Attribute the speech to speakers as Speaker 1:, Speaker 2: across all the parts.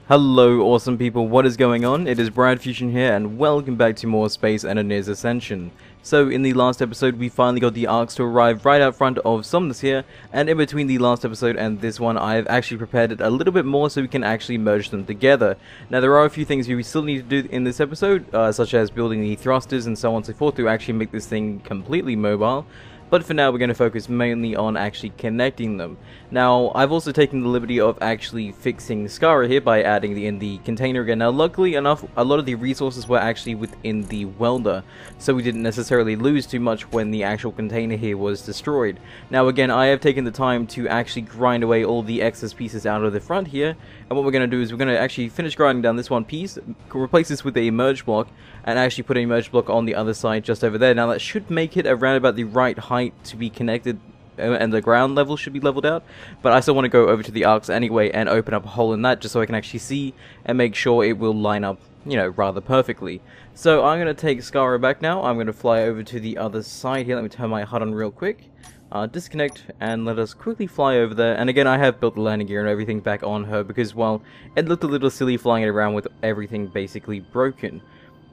Speaker 1: Hello awesome people, what is going on? It is BradPhusion here and welcome back to more Space Engineers Ascension. So in the last episode we finally got the arcs to arrive right out front of Somnus here, and in between the last episode and this one I've actually prepared it a little bit more so we can actually merge them together. Now there are a few things we still need to do in this episode, such as building the thrusters and so on and so forth to actually make this thing completely mobile. But for now we're going to focus mainly on actually connecting them. Now I've also taken the liberty of actually fixing Skara here by adding in the container again. Now luckily enough a lot of the resources were actually within the welder, so we didn't necessarily lose too much when the actual container here was destroyed. Now again I have taken the time to actually grind away all the excess pieces out of the front here, and what we're going to do is we're going to actually finish grinding down this one piece, replace this with a merge block, and actually put a merge block on the other side just over there. Now that should make it around about the right height to be connected, and the ground level should be leveled out, but I still want to go over to the arcs anyway and open up a hole in that just so I can actually see and make sure it will line up, you know, rather perfectly. So I'm going to take Skara back now. I'm going to fly over to the other side here. Let me turn my HUD on real quick, disconnect, and let us quickly fly over there. And again I have built the landing gear and everything back on her because, well, it looked a little silly flying it around with everything basically broken.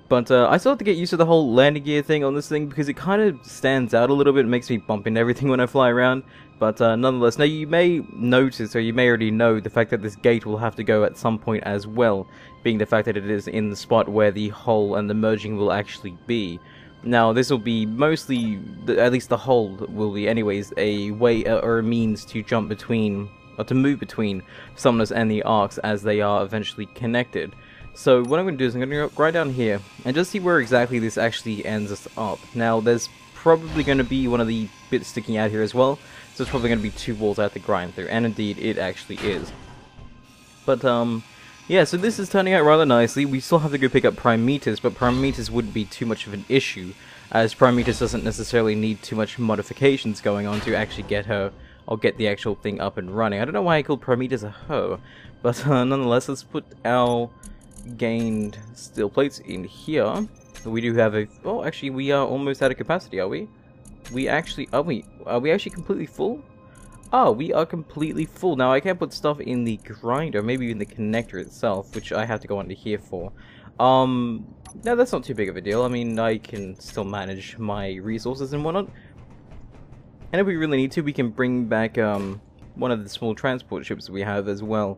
Speaker 1: But I still have to get used to the whole landing gear thing on this thing because it kind of stands out a little bit. It makes me bump into everything when I fly around. But nonetheless, now you may notice, or you may already know, the fact that this gate will have to go at some point as well, being the fact that it is in the spot where the hole and the merging will actually be. Now this will be mostly, at least the hole will be anyways, a way or a means to jump between, or to move between Somnus and the arcs as they are eventually connected. So what I'm going to do is I'm going to go right down here and just see where exactly this actually ends us up. Now there's probably going to be one of the bits sticking out here as well, so it's probably going to be two walls I have to grind through, and indeed it actually is. But yeah, so this is turning out rather nicely. We still have to go pick up Primetheus, but Primetheus wouldn't be too much of an issue, as Primetheus doesn't necessarily need too much modifications going on to actually get her, or get the actual thing up and running. I don't know why I called Primetheus a hoe, but nonetheless, let's put our gained steel plates in here. We do have a, oh actually we are almost out of capacity, are we? We actually, are we actually completely full? Oh, we are completely full. Now I can't put stuff in the grinder, maybe in the connector itself, which I have to go under here for. No, that's not too big of a deal. I mean, I can still manage my resources and whatnot. And if we really need to, we can bring back one of the small transport ships we have as well.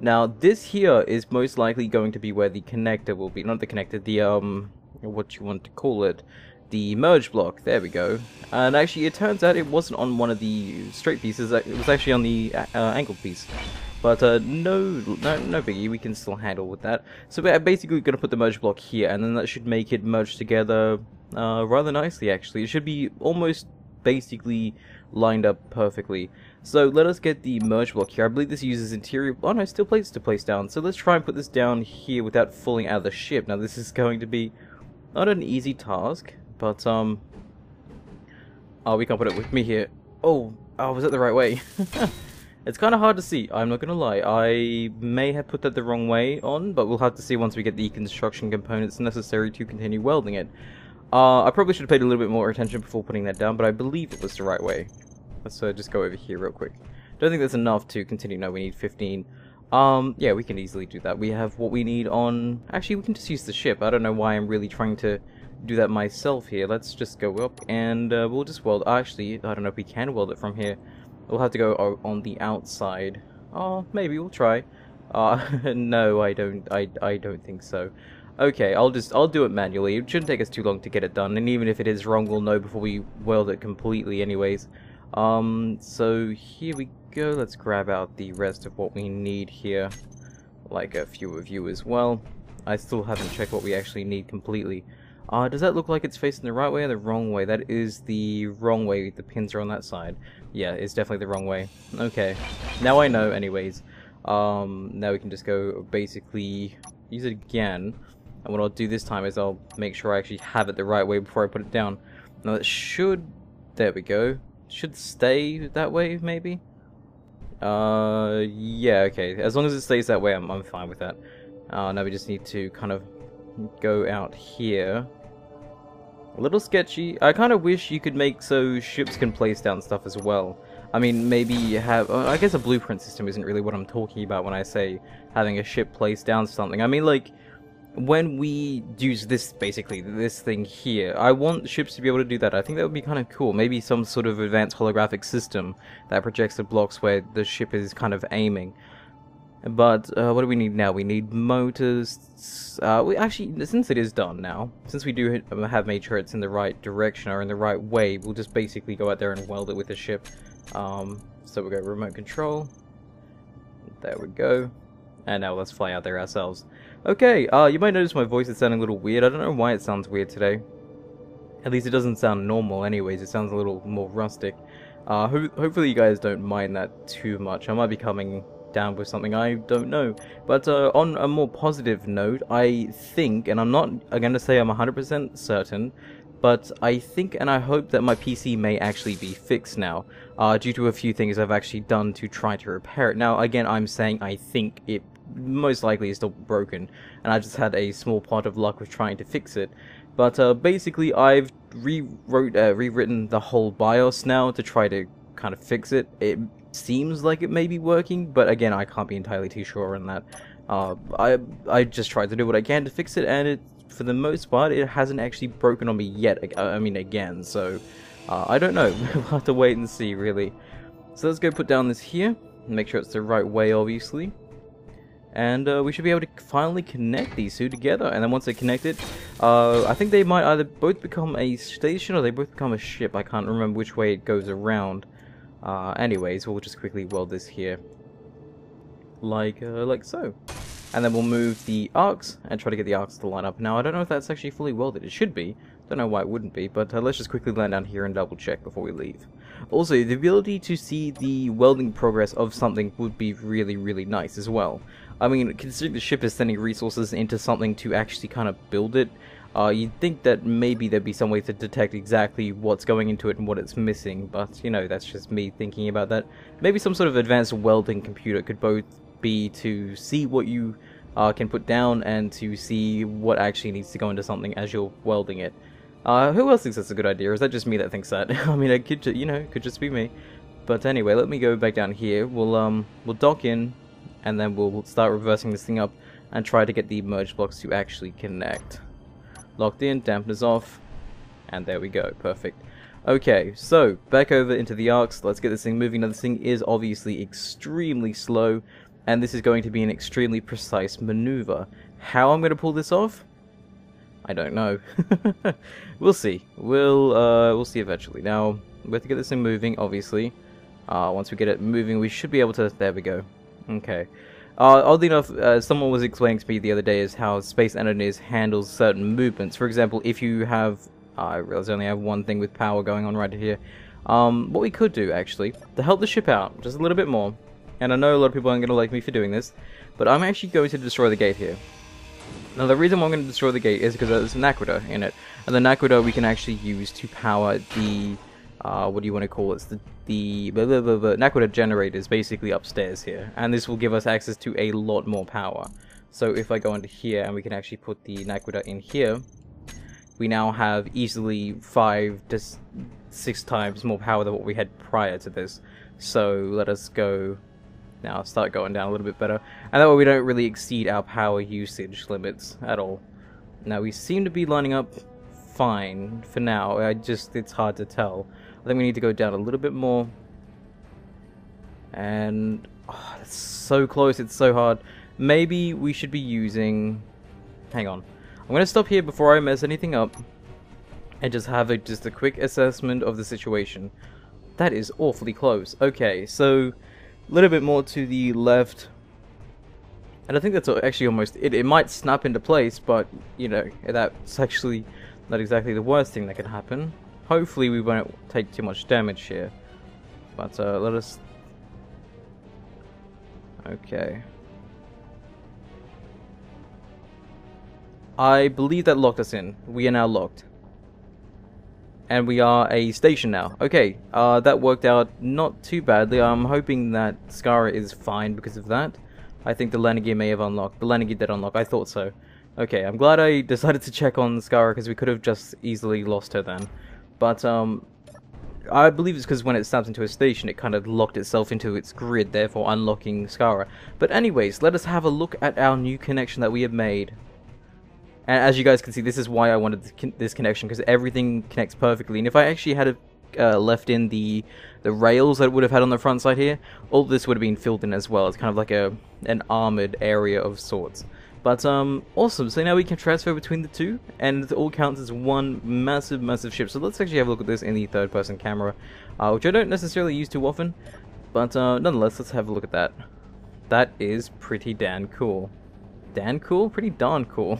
Speaker 1: Now this here is most likely going to be where the connector will be, not the connector, the what you want to call it, the merge block. There we go. And actually it turns out it wasn't on one of the straight pieces, it was actually on the angle piece. But no biggie, we can still handle with that. So we're basically going to put the merge block here, and then that should make it merge together rather nicely actually. It should be almost basically lined up perfectly. So let us get the merge block here. I believe this uses interior, oh no, steel plates to place down. So let's try and put this down here without falling out of the ship. Now this is going to be not an easy task, but oh, we can't put it with me here. Oh, was that the right way? It's kind of hard to see, I'm not gonna lie. I may have put that the wrong way on, but we'll have to see once we get the construction components necessary to continue welding it. I probably should have paid a little bit more attention before putting that down, but I believe it was the right way. Let's just go over here real quick. Don't think that's enough to continue. No, we need 15. Yeah, we can easily do that. We have what we need on... Actually, we can just use the ship. I don't know why I'm really trying to do that myself here. Let's just go up and we'll just weld. Actually, I don't know if we can weld it from here. We'll have to go on the outside. Oh, maybe we'll try. No, I don't think so. Okay, I'll do it manually. It shouldn't take us too long to get it done, and even if it is wrong, we'll know before we weld it completely anyways. So here we go. Let's grab out the rest of what we need here, like a few of you as well. I still haven't checked what we actually need completely. Does that look like it's facing the right way or the wrong way? That is the wrong way. The pins are on that side. Yeah, it's definitely the wrong way. Okay, now I know anyways. Now we can just go basically use it again. And what I'll do this time is I'll make sure I actually have it the right way before I put it down. Now it should, there we go, should stay that way maybe? Yeah, okay, as long as it stays that way I'm fine with that. Now we just need to kind of go out here. A little sketchy. I kind of wish you could make so ships can place down stuff as well. I mean, maybe have... I guess a blueprint system isn't really what I'm talking about when I say having a ship placed down something. I mean, like, when we use this, basically, this thing here, I want ships to be able to do that. I think that would be kind of cool. Maybe some sort of advanced holographic system that projects the blocks where the ship is kind of aiming. But what do we need now? We need motors. We actually, since it is done now, since we do have made sure it's in the right direction or in the right way, we'll just basically go out there and weld it with the ship. So we go remote control. There we go. And now let's fly out there ourselves. Okay, you might notice my voice is sounding a little weird. I don't know why it sounds weird today. At least it doesn't sound normal anyways. It sounds a little more rustic. Hopefully you guys don't mind that too much. I might be coming down with something, I don't know. But on a more positive note, I think, and I'm going to say I'm 100% certain, but I think and I hope that my PC may actually be fixed now, due to a few things I've actually done to try to repair it. Now, again, I'm saying I think it most likely is still broken, and I just had a small pot of luck with trying to fix it. But basically, I've rewritten the whole BIOS now to try to kind of fix it. It seems like it may be working, but again, I can't be entirely too sure on that. I just tried to do what I can to fix it, and for the most part, it hasn't actually broken on me yet. I mean, again, so I don't know. We'll have to wait and see, really. So let's go put down this here, make sure it's the right way, obviously. And we should be able to finally connect these two together. And then once they're connected, I think they might either both become a station or they both become a ship. I can't remember which way it goes around. Anyways, we'll just quickly weld this here, like so. And then we'll move the arcs and try to get the arcs to line up. Now, I don't know if that's actually fully welded. It should be. Don't know why it wouldn't be, but let's just quickly land down here and double check before we leave. Also, the ability to see the welding progress of something would be really, really nice as well. I mean, considering the ship is sending resources into something to actually kind of build it, you'd think that maybe there'd be some way to detect exactly what's going into it and what it's missing, but, you know, that's just me thinking about that. Maybe some sort of advanced welding computer could both be to see what you can put down and to see what actually needs to go into something as you're welding it. Who else thinks that's a good idea? Or is that just me that thinks that? I mean, it could, you know, it could just be me. But anyway, let me go back down here. We'll dock in, and then we'll start reversing this thing up and try to get the merge blocks to actually connect. Locked in, dampeners off, and there we go. Perfect. Okay, so back over into the arcs. Let's get this thing moving. Now, this thing is obviously extremely slow, and this is going to be an extremely precise maneuver. How I'm going to pull this off? I don't know. We'll see. We'll see eventually. Now, we have to get this thing moving, obviously. Once we get it moving, we should be able to... There we go. Okay. Oddly enough, someone was explaining to me the other day is how Space Engineers handles certain movements. For example, if you have... I realize I only have one thing with power going on right here. What we could do, actually, to help the ship out just a little bit more, and I know a lot of people aren't going to like me for doing this, but I'm actually going to destroy the gate here. Now, the reason why I'm going to destroy the gate is because there's an Naquator in it. And the Naquator we can actually use to power the... what do you want to call it? The Naquator generators basically upstairs here. And this will give us access to a lot more power. So if I go into here and we can actually put the Naquator in here, we now have easily 5 to 6 times more power than what we had prior to this. So let us go... Now start going down a little bit better, and that way we don't really exceed our power usage limits at all. Now we seem to be lining up fine for now. It's hard to tell. I think we need to go down a little bit more. And it's so close, it's so hard. Maybe we should be using... Hang on. I'm going to stop here before I mess anything up and just have just a quick assessment of the situation. That is awfully close. Okay, so... a little bit more to the left, and I think that's actually almost it. It might snap into place, but you know, that's actually not exactly the worst thing that can happen. Hopefully we won't take too much damage here, but let us... Okay, I believe that locked us in. We are now locked. And we are a station now. Okay, that worked out not too badly. I'm hoping that Skara is fine because of that. I think the landing gear may have unlocked. The landing gear did unlock. I thought so. Okay, I'm glad I decided to check on Skara because we could have just easily lost her then. But, I believe it's because when it snaps into a station, it kind of locked itself into its grid, therefore unlocking Skara. But anyways, let us have a look at our new connection that we have made. And as you guys can see, this is why I wanted this connection, because everything connects perfectly. And if I actually had left in the rails that it would have had on the front side here, all this would have been filled in as well. It's kind of like an armored area of sorts. But awesome, so now we can transfer between the two, and it all counts as one massive ship. So let's actually have a look at this in the third-person camera, which I don't necessarily use too often, but nonetheless, let's have a look at that. That is pretty damn cool. Dan cool? Pretty darn cool.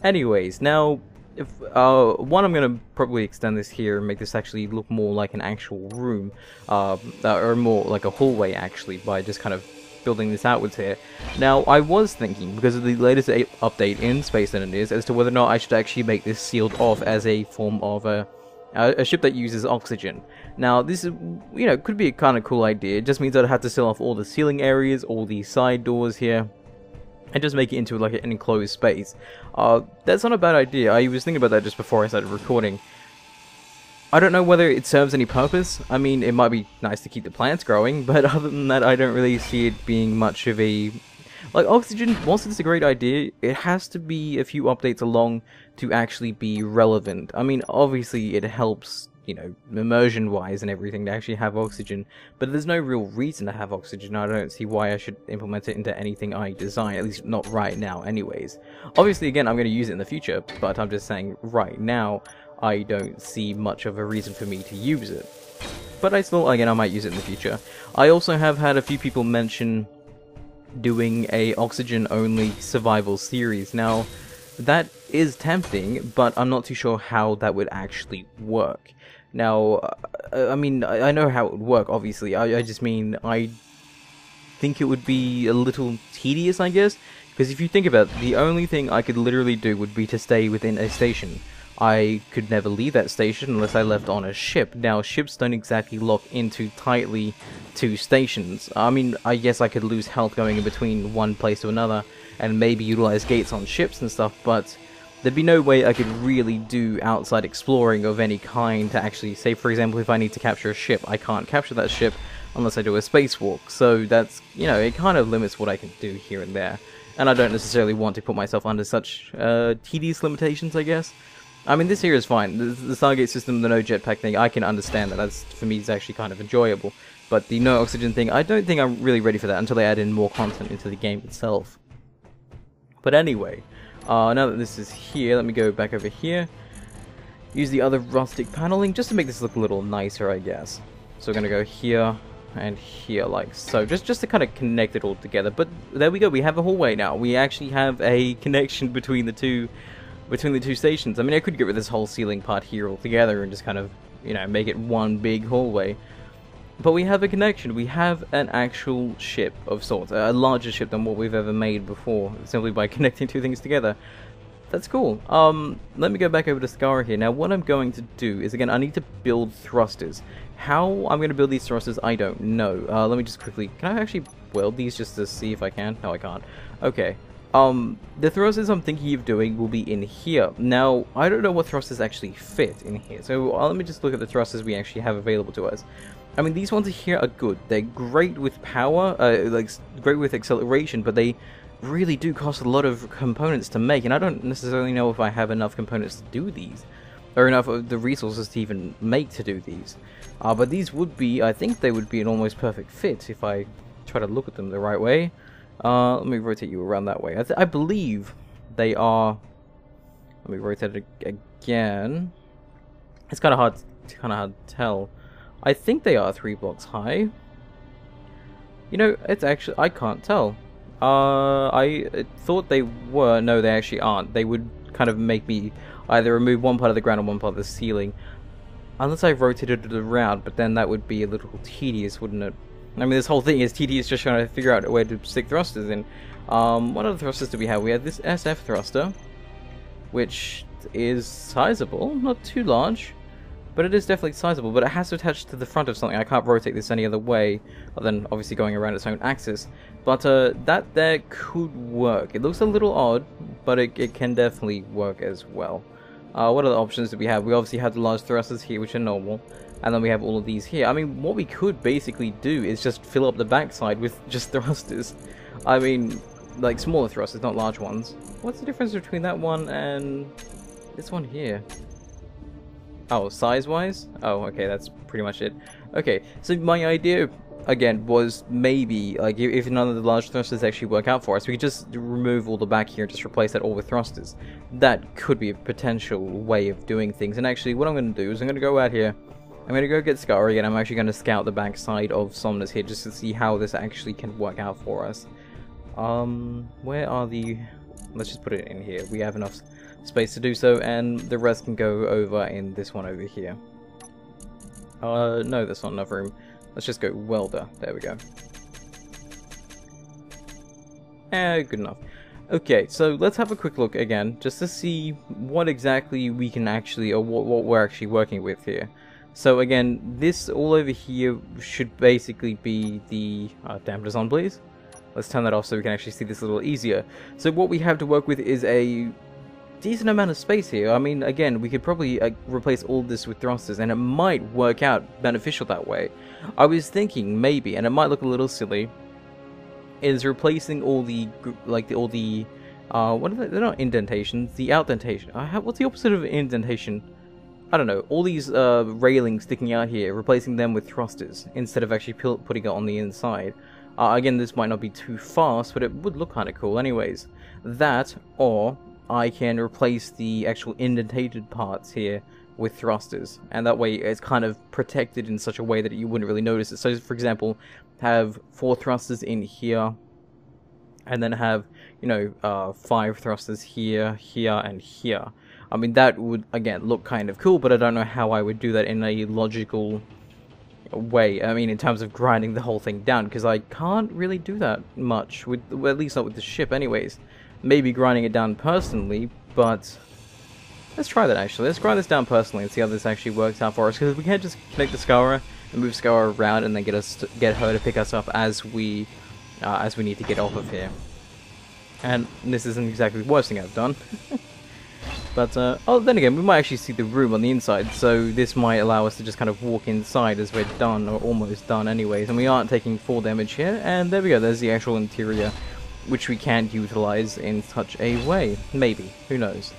Speaker 1: Anyways, now, if one, I'm going to probably extend this here and make this actually look more like an actual room, or more like a hallway actually, by just kind of building this outwards here. Now, I was thinking, because of the latest update in Space Engineers, as to whether or not I should actually make this sealed off as a form of a ship that uses oxygen. Now, this is, you know, could be a kind of cool idea. It just means that I have to seal off all the ceiling areas, all the side doors here, and just make it into like an enclosed space. That's not a bad idea. I was thinking about that just before I started recording. I don't know whether it serves any purpose. I mean, it might be nice to keep the plants growing, but other than that, I don't really see it being much of a... Like, oxygen, whilst it's a great idea, it has to be a few updates along to actually be relevant. I mean, obviously it helps, you know, immersion-wise and everything to actually have oxygen, but there's no real reason to have oxygen. I don't see why I should implement it into anything I design, at least not right now anyways. Obviously, again, I'm going to use it in the future, but I'm just saying right now, I don't see much of a reason for me to use it. But I still, again, I might use it in the future. I also have had a few people mention doing a oxygen-only survival series. Now, that is tempting, but I'm not too sure how that would actually work. Now, I mean, I know how it would work, obviously. I just mean, I think it would be a little tedious, I guess. Because if you think about it, the only thing I could literally do would be to stay within a station. I could never leave that station unless I left on a ship. Now, ships don't exactly lock into tightly to stations. I mean, I guess I could lose health going in between one place to another, and maybe utilize gates on ships and stuff, but there'd be no way I could really do outside exploring of any kind to actually, say for example, if I need to capture a ship, I can't capture that ship unless I do a spacewalk. So that's, you know, it kind of limits what I can do here and there. And I don't necessarily want to put myself under such tedious limitations, I guess. I mean, this here is fine. The Stargate system, the no jetpack thing, I can understand that. That's, for me, is actually kind of enjoyable. But the no oxygen thing, I don't think I'm really ready for that until they add in more content into the game itself. But anyway, now that this is here, let me go back over here. Use the other rustic paneling just to make this look a little nicer, I guess. So we're going to go here and here like so, just to kind of connect it all together. But there we go, we have a hallway now. We actually have a connection between the two stations. I mean, I could get rid of this whole ceiling part here altogether and just kind of, you know, make it one big hallway. But we have a connection. We have an actual ship of sorts, a larger ship than what we've ever made before, simply by connecting two things together. That's cool. Let me go back over to Skara here. Now, what I'm going to do is, again, I need to build thrusters. How I'm going to build these thrusters, I don't know. Let me just quickly... Can I actually weld these just to see if I can? No, I can't. Okay. The thrusters I'm thinking of doing will be in here. Now, I don't know what thrusters actually fit in here. So, let me just look at the thrusters we actually have available to us. I mean, these ones here are good. They're great with power, like, great with acceleration, but they really do cost a lot of components to make, and I don't necessarily know if I have enough components to do these, or enough of the resources to even make to do these. But these would be, I think they would be an almost perfect fit if I try to look at them the right way. Let me rotate you around that way. I believe they are... Let me rotate it again. It's kind of hard to tell. I think they are 3 blocks high. You know, it's actually... I can't tell. I thought they were. No, they actually aren't. They would kind of make me either remove one part of the ground or one part of the ceiling. Unless I rotated it around, but then that would be a little tedious, wouldn't it? I mean, this whole thing is tedious just trying to figure out where to stick thrusters in. What other thrusters do we have? We have this SF thruster, which is sizable, not too large, but it is definitely sizable, but it has to attach to the front of something. I can't rotate this any other way, other than obviously going around its own axis. But that there could work. It looks a little odd, but it can definitely work as well. What other options do we have? We obviously have the large thrusters here, which are normal. And then we have all of these here. I mean, what we could basically do is just fill up the backside with just thrusters. I mean, like smaller thrusters, not large ones. What's the difference between that one and this one here? Oh, size-wise? Oh, okay, that's pretty much it. Okay, so my idea, again, was maybe, like, if none of the large thrusters actually work out for us, we could just remove all the back here and just replace that all with thrusters. That could be a potential way of doing things. And actually, what I'm going to do is I'm going to go out here, I'm going to go get Scary, and I'm actually going to scout the backside of Somnus here just to see how this actually can work out for us. Where are the... Let's just put it in here. We have enough space to do so, and the rest can go over in this one over here. No, that's not enough room. Let's just go welder. There we go. Good enough. Okay, so let's have a quick look again, just to see what exactly we can actually, or what we're actually working with here. So again, this all over here should basically be the... dampers on, please. Let's turn that off so we can actually see this a little easier. So what we have to work with is a decent amount of space here. I mean, again, we could probably replace all this with thrusters, and it might work out beneficial that way. I was thinking maybe, and it might look a little silly, is replacing all the, what are they? They're not indentations, the outdentation. What's the opposite of indentation? I don't know, all these railings sticking out here, replacing them with thrusters, instead of actually putting it on the inside. Again, this might not be too fast, but it would look kind of cool anyways. That, or I can replace the actual indentated parts here with thrusters, and that way it's kind of protected in such a way that you wouldn't really notice it. So, for example, have 4 thrusters in here, and then have, you know, 5 thrusters here, here, and here. I mean, that would, again, look kind of cool, but I don't know how I would do that in a logical way. I mean, in terms of grinding the whole thing down, because I can't really do that much, with, well, at least not with the ship anyways. Maybe grinding it down personally, but let's try that actually. Let's grind this down personally and see how this actually works out for us, because we can't just connect the Scour and move Scour around and then get her to pick us up as we need to get off of here. And this isn't exactly the worst thing I've done. But, oh, then again, we might actually see the room on the inside, so this might allow us to just kind of walk inside as we're done, or almost done anyways, and we aren't taking full damage here, and there we go, there's the actual interior, which we can utilize in such a way. Maybe. Who knows?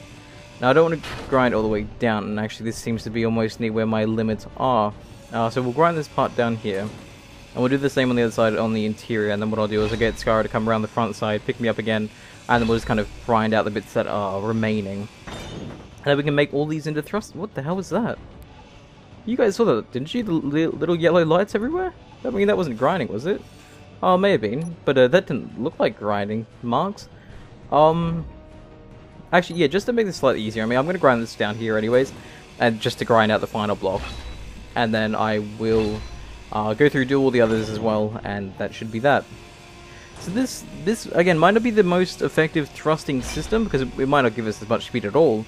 Speaker 1: Now, I don't want to grind all the way down, and actually this seems to be almost near where my limits are. So we'll grind this part down here, and we'll do the same on the other side on the interior, and then what I'll do is I'll get Scar to come around the front side, pick me up again, and then we'll just kind of grind out the bits that are remaining. And then we can make all these into thrust. What the hell was that? You guys saw that, didn't you? The little yellow lights everywhere? I mean, that wasn't grinding, was it? Oh, it may have been, but that didn't look like grinding marks. Actually, yeah, just to make this slightly easier, I mean, I'm going to grind this down here anyways, and just to grind out the final block. And then I will go through, do all the others as well, and that should be that. So this again, might not be the most effective thrusting system, because it might not give us as much speed at all.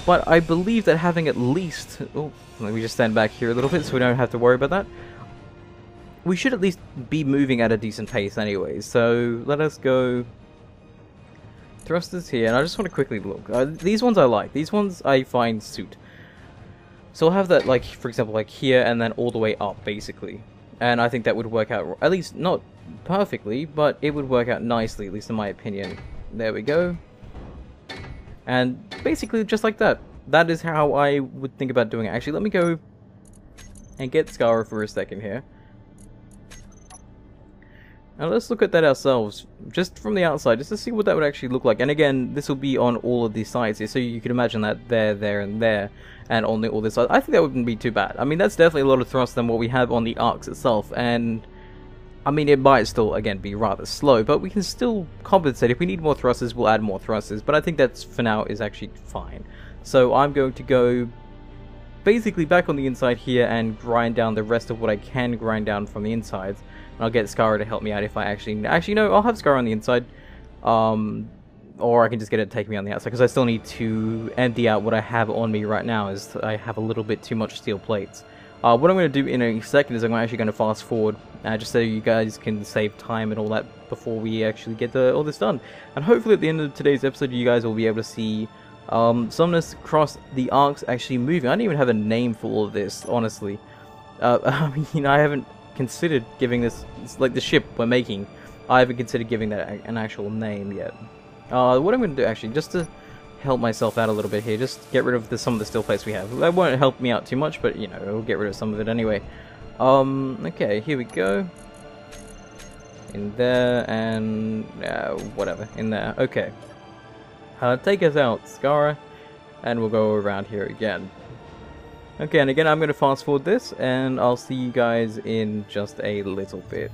Speaker 1: But I believe that having at least... Oh, let me just stand back here a little bit so we don't have to worry about that. We should at least be moving at a decent pace anyways. So let us go... Thrusters here, and I just want to quickly look. These ones I like. These ones I find suit. So I'll have that, like, for example, like here and then all the way up, basically. And I think that would work out, at least not perfectly, but it would work out nicely, at least in my opinion. There we go. And basically just like that. That is how I would think about doing it. Actually, let me go and get Scar for a second here. Now let's look at that ourselves, just from the outside, just to see what that would actually look like. And again, this will be on all of these sides here, so you can imagine that there, and there, and on all this side. I think that wouldn't be too bad. I mean, that's definitely a lot of thrust than what we have on the arcs itself, and I mean, it might still, again, be rather slow, but we can still compensate. If we need more thrusters, we'll add more thrusters, but I think that's, for now, is actually fine. So I'm going to go basically back on the inside here and grind down the rest of what I can grind down from the insides. And I'll get Scar to help me out if I actually no, I'll have Scar on the inside. Or I can just get it to take me on the outside, because I still need to empty out what I have on me right now, as I have a little bit too much steel plates. What I'm going to do in a second is I'm actually going to fast forward, just so you guys can save time and all that before we actually get all this done. And hopefully at the end of today's episode you guys will be able to see Somnus cross the arcs actually moving. I don't even have a name for all of this, honestly. I mean, I haven't considered giving this, like the ship we're making, I haven't considered giving that an actual name yet. What I'm going to do, actually, just to help myself out a little bit here, just get rid of some of the still plates we have. That won't help me out too much, but, you know, we'll get rid of some of it anyway. Okay, here we go. In there, and whatever, in there. Okay. Take us out, Skara, and we'll go around here again. Okay, and again, I'm going to fast forward this, and I'll see you guys in just a little bit.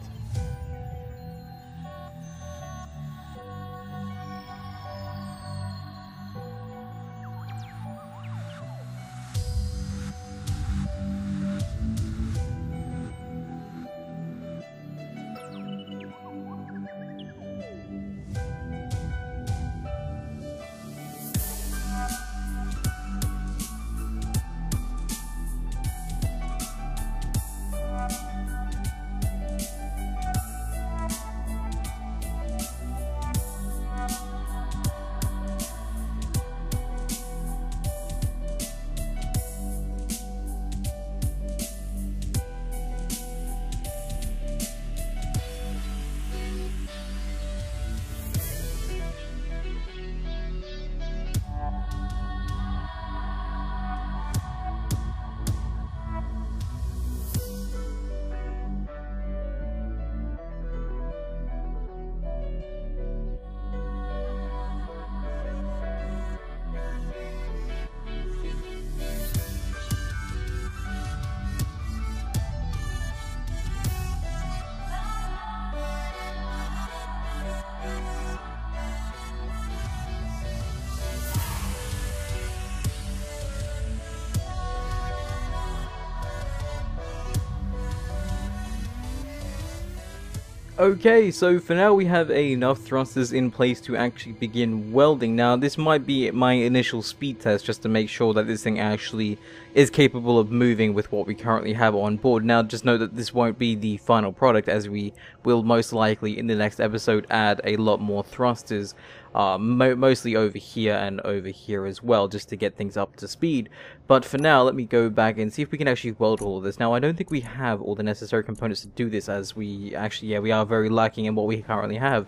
Speaker 1: Okay, so for now we have enough thrusters in place to actually begin welding. Now this might be my initial speed test just to make sure that this thing actually is capable of moving with what we currently have on board. Now just note that this won't be the final product, as we will most likely in the next episode add a lot more thrusters, mostly over here and over here as well, just to get things up to speed. But for now, let me go back and see if we can actually weld all of this. Now I don't think we have all the necessary components to do this, as we actually, we are very lacking in what we currently have.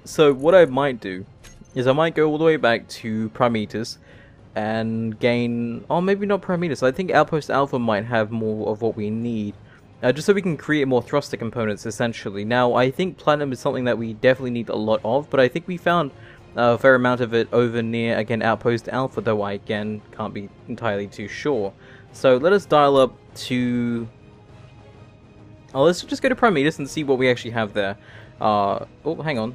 Speaker 1: So what I might do is I might go all the way back to Prometheus and gain, oh maybe not Prometheus, I think Outpost Alpha might have more of what we need. Just so we can create more thruster components, essentially. Now, I think platinum is something that we definitely need a lot of, but I think we found a fair amount of it over near, again, Outpost Alpha, though I, again, can't be entirely too sure. So, let us dial up to... Oh, let's just go to Prometheus and see what we actually have there. Oh, hang on.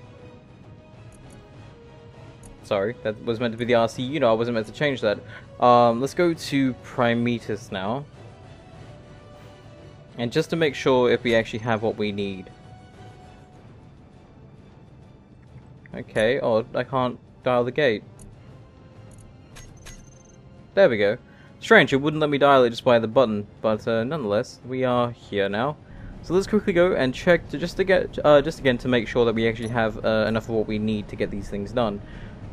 Speaker 1: Sorry, that was meant to be the RC unit, I wasn't meant to change that. Let's go to Prometheus now. And just to make sure if we actually have what we need. Okay, odd, I can't dial the gate. There we go. Strange, it wouldn't let me dial it just by the button, but nonetheless, we are here now. So let's quickly go and check to just again to make sure that we actually have enough of what we need to get these things done.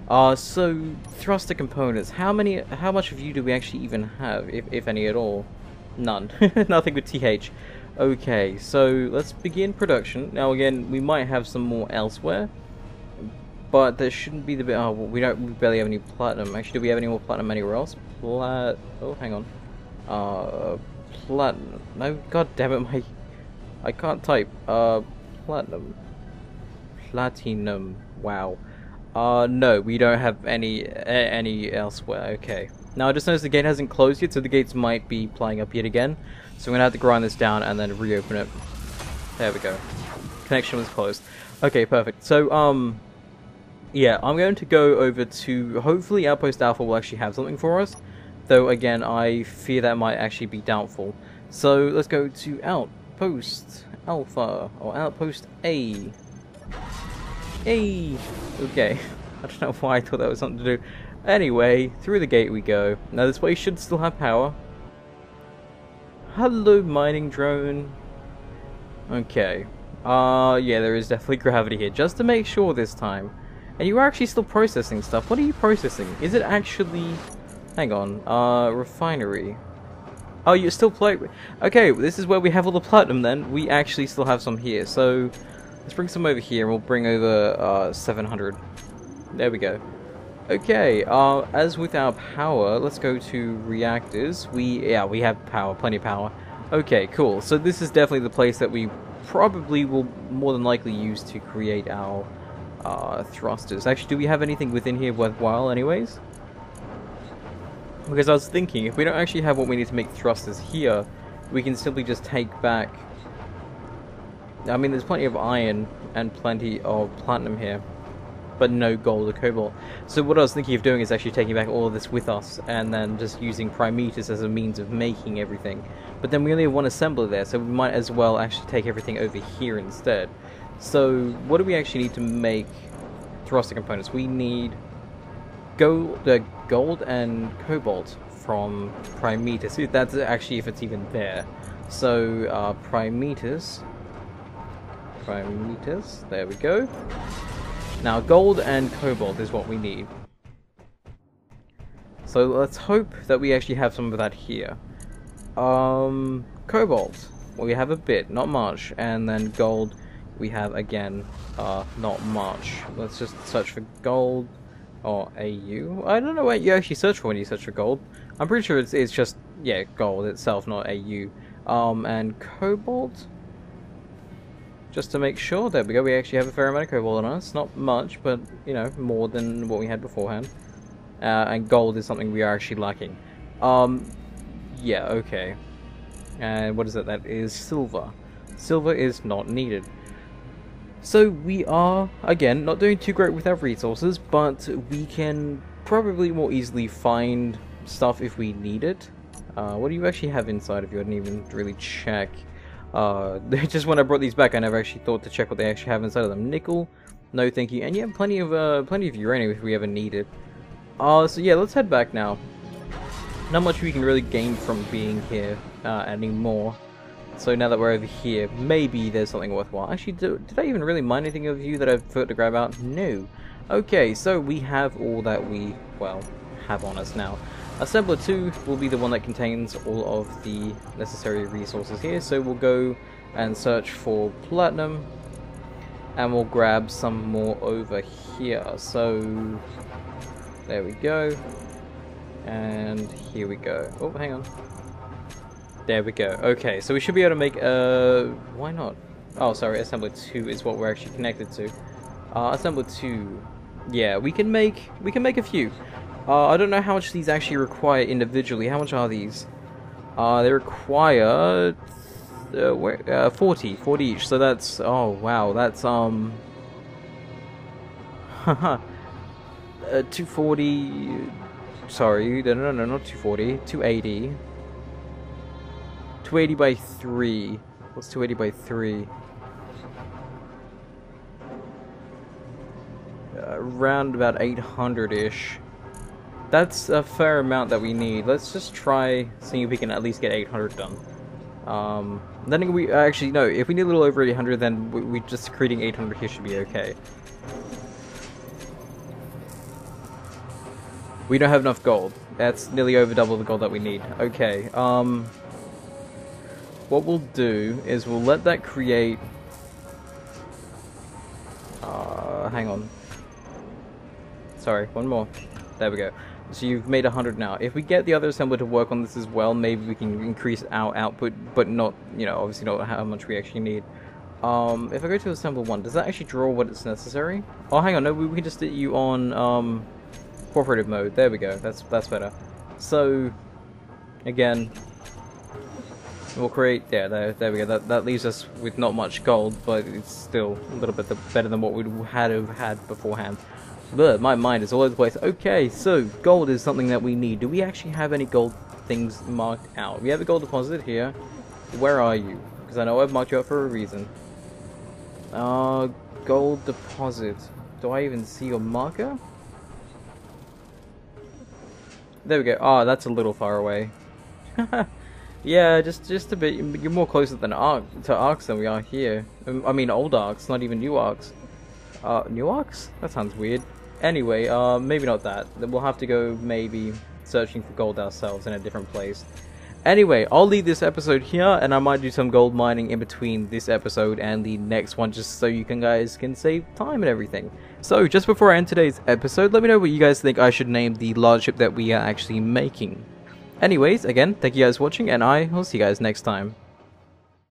Speaker 1: So thruster components. How much of you do we actually even have, if any at all? None. Nothing with TH. Okay, so let's begin production. Now again, we might have some more elsewhere, but there shouldn't be the bit. Oh, well, we barely have any platinum. Actually, do we have any more platinum anywhere else? Oh, hang on. Platinum. No, god damn it, I can't type. Platinum. Platinum. Wow. No, we don't have any elsewhere. Okay. Now I just noticed the gate hasn't closed yet, so the gates might be playing up yet again. So I'm gonna have to grind this down and then reopen it. There we go. Connection was closed. Okay, perfect. So yeah, I'm going to go over to, hopefully Outpost Alpha will actually have something for us. Though again, I fear that might actually be doubtful. So let's go to Outpost Alpha, or Outpost A. Okay. I don't know why I thought that was something to do. Anyway, through the gate we go. Now this place should still have power. Hello, mining drone. Okay. Yeah, there is definitely gravity here, just to make sure this time. And you are actually still processing stuff. What are you processing? Is it actually... Hang on. Refinery. Oh, you're still playing? Okay, this is where we have all the platinum then. We actually still have some here. So, let's bring some over here and we'll bring over 700. There we go. Okay, as with our power, let's go to reactors. We have power, plenty of power. Okay, cool. So this is definitely the place that we probably will more than likely use to create our thrusters. Actually, do we have anything within here worthwhile anyways? Because I was thinking, if we don't actually have what we need to make thrusters here, we can simply just take back... I mean, there's plenty of iron and plenty of platinum here, but no gold or cobalt. So what I was thinking of doing is actually taking back all of this with us, and then just using Primetus as a means of making everything. But then we only have one assembler there, so we might as well actually take everything over here instead. So what do we actually need to make thruster components? We need gold and cobalt from Primetus. That's actually if it's even there. So Primetus, there we go. Now gold and cobalt is what we need. So let's hope that we actually have some of that here. Cobalt, well, we have a bit, not much, and then gold we have again, not much. Let's just search for gold. Or AU. I don't know what you actually search for when you search for gold. I'm pretty sure it's just, yeah, gold itself, not AU. And cobalt. Just to make sure, there we go, we actually have a fair amount of cobalt on us. Not much, but, you know, more than what we had beforehand. And gold is something we are actually lacking. Yeah, okay. And what is it? That is silver. Silver is not needed. So we are, again, not doing too great with our resources, but we can probably more easily find stuff if we need it. What do you actually have inside of you? I didn't even really check. Just when I brought these back, I never actually thought to check what they actually have inside of them. Nickel, no thank you, and you have plenty of uranium if we ever need it. So yeah, let's head back now. Not much we can really gain from being here anymore. So now that we're over here, maybe there's something worthwhile. Actually, did I even really mind anything of you that I forgot to grab out? No. Okay, so we have all that we, well, have on us now. Assembler 2 will be the one that contains all of the necessary resources here. So we'll go and search for platinum, and we'll grab some more over here. So there we go. And here we go. Oh, hang on. There we go. Okay, so we should be able to make why not? Oh, sorry, assembler 2 is what we're actually connected to. Assembler 2. Yeah, we can make a few. I don't know how much these actually require individually. How much are these? They require 40 each. So that's, oh wow, that's 240. Sorry, no, not 240. 280. 280 by 3. What's 280 by 3? Around about 800-ish. That's a fair amount that we need. Let's just try seeing if we can at least get 800 done. Then we actually no. If we need a little over 800, then we just creating 800 here should be okay. We don't have enough gold. That's nearly over double the gold that we need. Okay. What we'll do is we'll let that create... hang on. Sorry, one more. There we go. So you've made 100 now. If we get the other assembler to work on this as well, maybe we can increase our output, but not, you know, obviously not how much we actually need. If I go to assembler 1, does that actually draw what is necessary? Oh, hang on, no, we can just get you on, cooperative mode. There we go. That's better. So, again... we'll create, yeah, there we go. That leaves us with not much gold, but it's still a little bit better than what we had beforehand. But my mind is all over the place. Okay, so gold is something that we need. Do we actually have any gold things marked out? We have a gold deposit here. Where are you? Because I know I've marked you up for a reason. Gold deposit. Do I even see your marker? There we go. Oh, that's a little far away. Yeah, just a bit. You're more closer than arcs than we are here. I mean, old arcs, not even new arcs. New arcs? That sounds weird. Anyway, maybe not that. We'll have to go maybe searching for gold ourselves in a different place. Anyway, I'll leave this episode here, and I might do some gold mining in between this episode and the next one, just so you guys can save time and everything. So, just before I end today's episode, let me know what you guys think I should name the large ship that we are actually making. Anyways, again, thank you guys for watching, and I will see you guys next time.